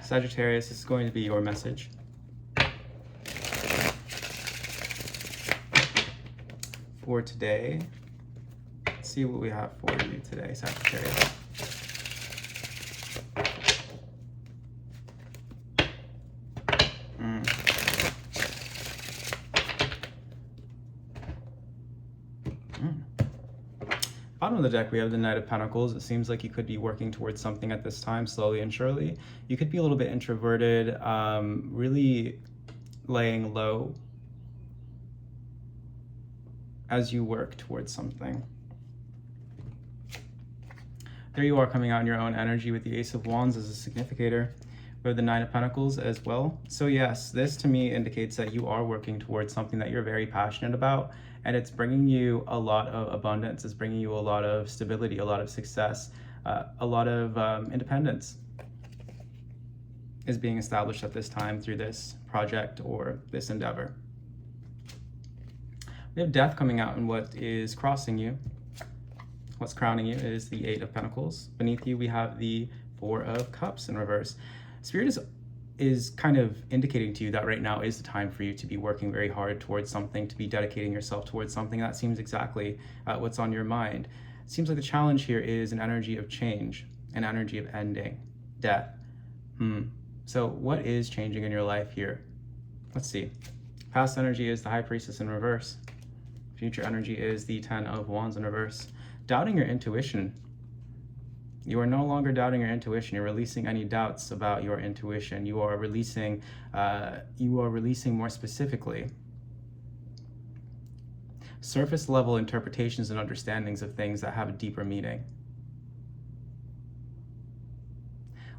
Sagittarius, this is going to be your message. For today, let's see what we have for you today, Sagittarius. Bottom of the deck, we have the Knight of Pentacles. It seems like you could be working towards something at this time, slowly and surely. You could be a little bit introverted, really laying low as you work towards something. There you are, coming out in your own energy with the Ace of Wands as a significator. We have the Nine of Pentacles as well. So yes, this to me indicates that you are working towards something that you're very passionate about, and it's bringing you a lot of abundance. It's bringing you a lot of stability, a lot of success, a lot of independence is being established at this time through this project or this endeavor. We have Death coming out, and what is crossing you, what's crowning you, is the Eight of Pentacles. Beneath you, we have the Four of Cups in reverse. Spirit is kind of indicating to you that right now is the time for you to be working very hard towards something, to be dedicating yourself towards something. That seems exactly what's on your mind. It seems like the challenge here is an energy of change, an energy of ending, death. So what is changing in your life here? Let's see. Past energy is the High Priestess in reverse. Future energy is the Ten of Wands in reverse. Doubting your intuition. You are no longer doubting your intuition. You're releasing any doubts about your intuition. You are releasing more specifically surface level interpretations and understandings of things that have a deeper meaning.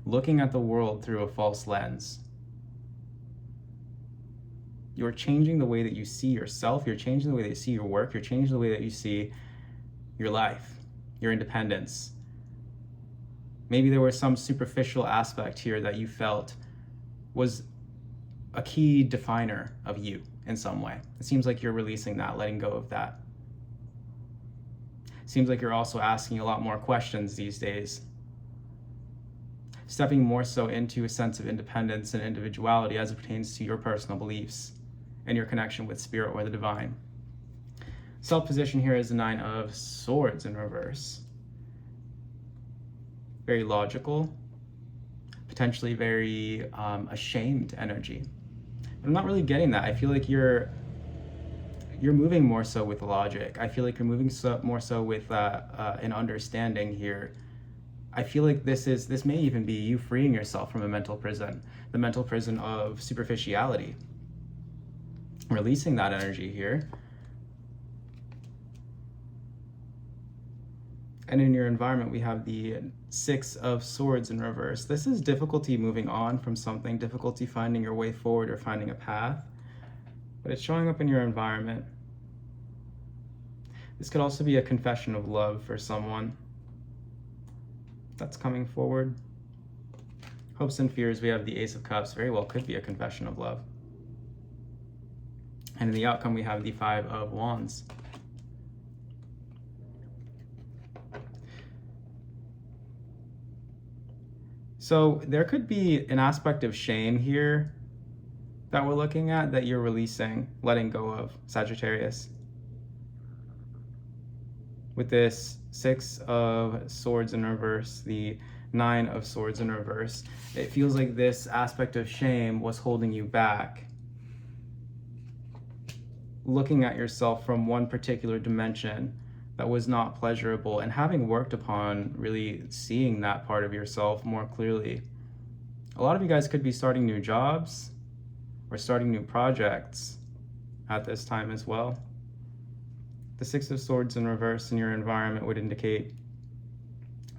Looking at the world through a false lens. You're changing the way that you see yourself. You're changing the way that you see your work. You're changing the way that you see your life, your independence. Maybe there was some superficial aspect here that you felt was a key definer of you in some way. It seems like you're releasing that, letting go of that. It seems like you're also asking a lot more questions these days. Stepping more so into a sense of independence and individuality as it pertains to your personal beliefs and your connection with spirit or the divine. Self-position here is the Nine of Swords in reverse. Very logical, potentially very ashamed energy. But I'm not really getting that. I feel like you're moving more so with logic. I feel like you're moving more so with an understanding here. I feel like this may even be you freeing yourself from a mental prison, the mental prison of superficiality. Releasing that energy here. And in your environment, we have the Six of Swords in reverse. This is difficulty moving on from something, difficulty finding your way forward or finding a path. But it's showing up in your environment. This could also be a confession of love for someone that's coming forward. Hopes and fears, we have the Ace of Cups. Very well could be a confession of love. And in the outcome, we have the Five of Wands. So there could be an aspect of shame here that we're looking at that you're releasing, letting go of, Sagittarius. With this Six of Swords in reverse, the Nine of Swords in reverse, it feels like this aspect of shame was holding you back. Looking at yourself from one particular dimension that was not pleasurable, and having worked upon really seeing that part of yourself more clearly. A lot of you guys could be starting new jobs or starting new projects at this time as well. The Six of Swords in reverse in your environment would indicate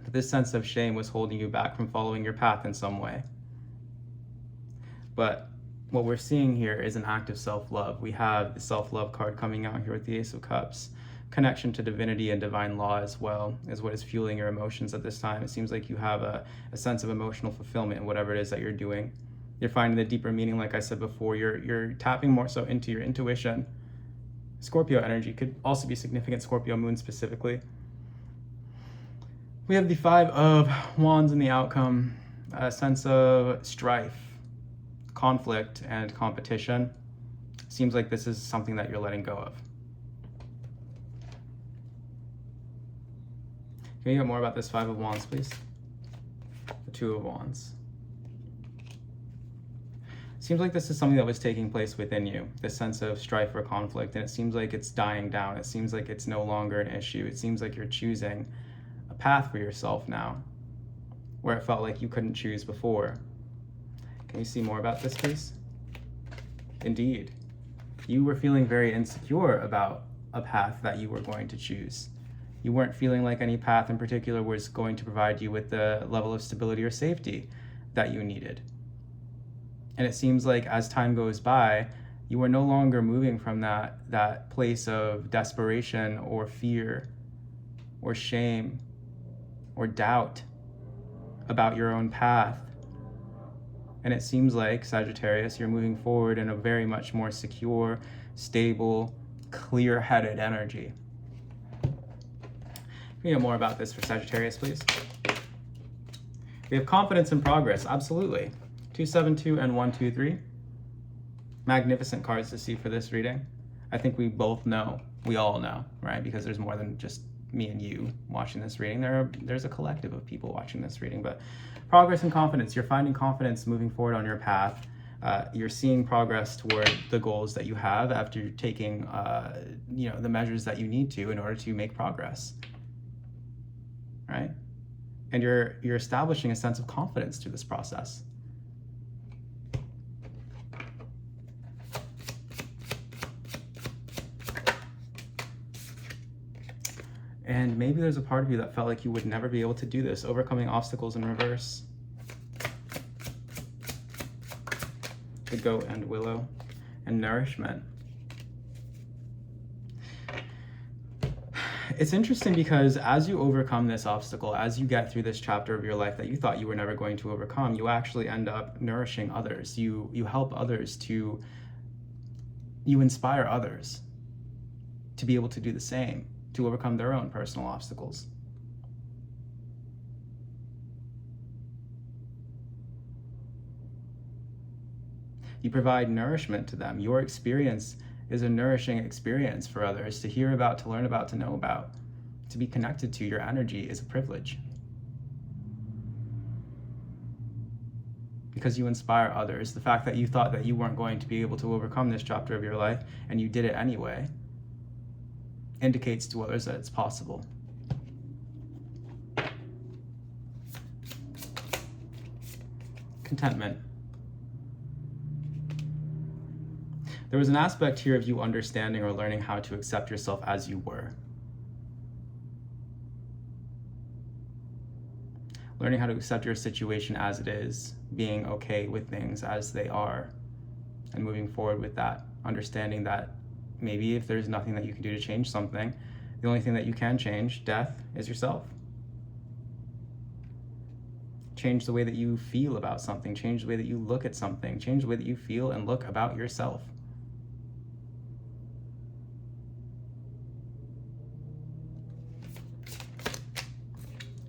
that this sense of shame was holding you back from following your path in some way. But what we're seeing here is an act of self-love. We have the self-love card coming out here with the Ace of Cups. Connection to divinity and divine law as well is what is fueling your emotions at this time. It seems like you have a sense of emotional fulfillment in whatever it is that you're doing. You're finding the deeper meaning, like I said before. You're tapping more so into your intuition. Scorpio energy could also be significant, Scorpio moon specifically. We have the Five of Wands in the outcome. a sense of strife, conflict, and competition. Seems like this is something that you're letting go of. Can you get more about this Five of Wands, please? The Two of Wands. Seems like this is something that was taking place within you, this sense of strife or conflict, and it seems like it's dying down. It seems like it's no longer an issue. It seems like you're choosing a path for yourself now, where it felt like you couldn't choose before. Can you see more about this, please? Indeed. You were feeling very insecure about a path that you were going to choose. You weren't feeling like any path in particular was going to provide you with the level of stability or safety that you needed. And it seems like as time goes by, you are no longer moving from that place of desperation or fear or shame or doubt about your own path. And it seems like, Sagittarius, you're moving forward in a very much more secure, stable, clear-headed energy. Can you know more about this for Sagittarius, please? We have confidence and progress, absolutely. 272 and 123. Magnificent cards to see for this reading. I think we both know, we all know, right? Because there's more than just me and you watching this reading. There's a collective of people watching this reading, but progress and confidence. You're finding confidence moving forward on your path. You're seeing progress toward the goals that you have after taking, the measures that you need to in order to make progress, right? And you're establishing a sense of confidence through this process. And maybe there's a part of you that felt like you would never be able to do this, overcoming obstacles in reverse. The Goat and Willow and Nourishment. It's interesting because as you overcome this obstacle, as you get through this chapter of your life that you thought you were never going to overcome, you actually end up nourishing others. You help others you inspire others to be able to do the same, to overcome their own personal obstacles. You provide nourishment to them. Your experience is a nourishing experience for others to hear about, to learn about, to know about, to be connected to. Your energy is a privilege. Because you inspire others. The fact that you thought that you weren't going to be able to overcome this chapter of your life and you did it anyway indicates to others that it's possible. Contentment. There was an aspect here of you understanding or learning how to accept yourself as you were. Learning how to accept your situation as it is, being okay with things as they are, and moving forward with that, understanding that maybe if there's nothing that you can do to change something, the only thing that you can change, death, is yourself. Change the way that you feel about something, change the way that you look at something, change the way that you feel and look about yourself.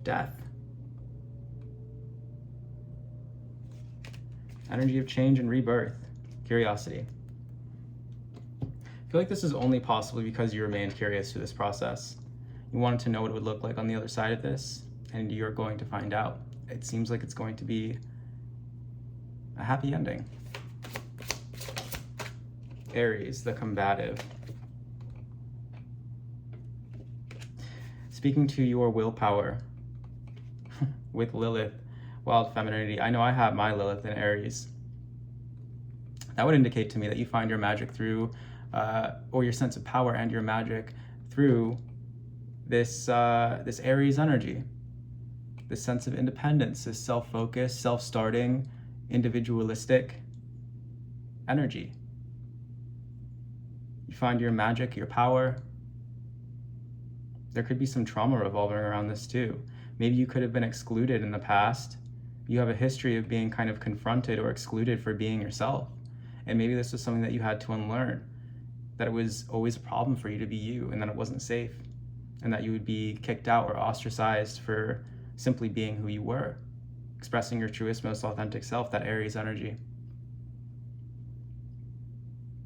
Death. Energy of change and rebirth. Curiosity. I feel like this is only possible because you remained curious through this process. You wanted to know what it would look like on the other side of this, and you're going to find out. It seems like it's going to be a happy ending. Aries, the combative. Speaking to your willpower with Lilith, wild femininity. I know I have my Lilith in Aries. That would indicate to me that you find your magic through or your sense of power and your magic through this Aries energy, this sense of independence, this self-focused, self-starting, individualistic energy. You find your magic, your power. There could be some trauma revolving around this too. Maybe you could have been excluded in the past. You have a history of being kind of confronted or excluded for being yourself. And maybe this was something that you had to unlearn, that it was always a problem for you to be you, and that it wasn't safe, and that you would be kicked out or ostracized for simply being who you were. expressing your truest, most authentic self, that Aries energy.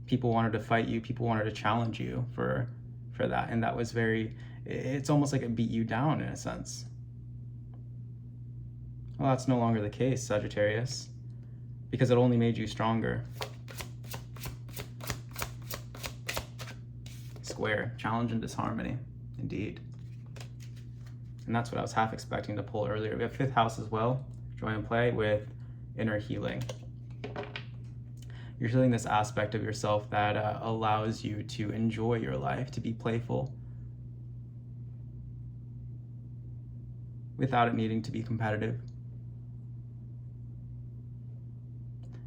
People wanted to fight you, people wanted to challenge you for that, and that was very, it's almost like it beat you down in a sense. Well, that's no longer the case, Sagittarius, because it only made you stronger. Square, challenge and disharmony, indeed. And that's what I was half expecting to pull earlier. We have 5th house as well, joy and play, with inner healing. You're healing this aspect of yourself that allows you to enjoy your life, to be playful, without it needing to be competitive.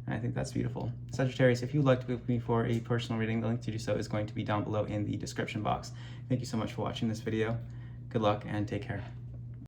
And I think that's beautiful. Sagittarius, if you'd like to book me for a personal reading, the link to do so is going to be down below in the description box. Thank you so much for watching this video. Good luck and take care.